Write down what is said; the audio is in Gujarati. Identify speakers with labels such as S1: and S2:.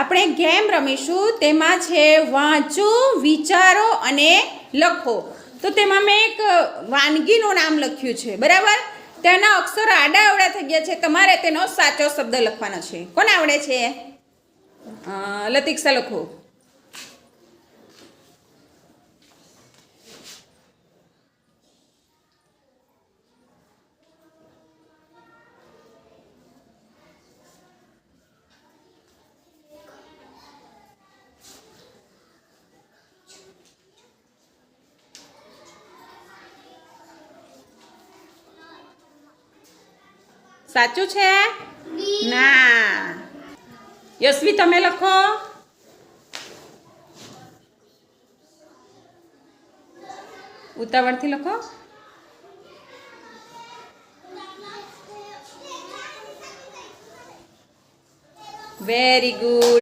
S1: આપણે ગેમ રમીશું, તેમાં છે વાંચો, વિચારો અને લખો. તો તેમાં મેં એક વાનગીનું નામ લખ્યું છે, બરાબર. તેના અક્ષરો આડા અવડા થઈ ગયા છે. તમારે તેનો સાચો શબ્દ લખવાનો છે. કોને આવડે છે? લતિક્ષા લખો. સાચું છે? ના. યશવી તમે લખો. ઉતાવળથી લખો. Very good.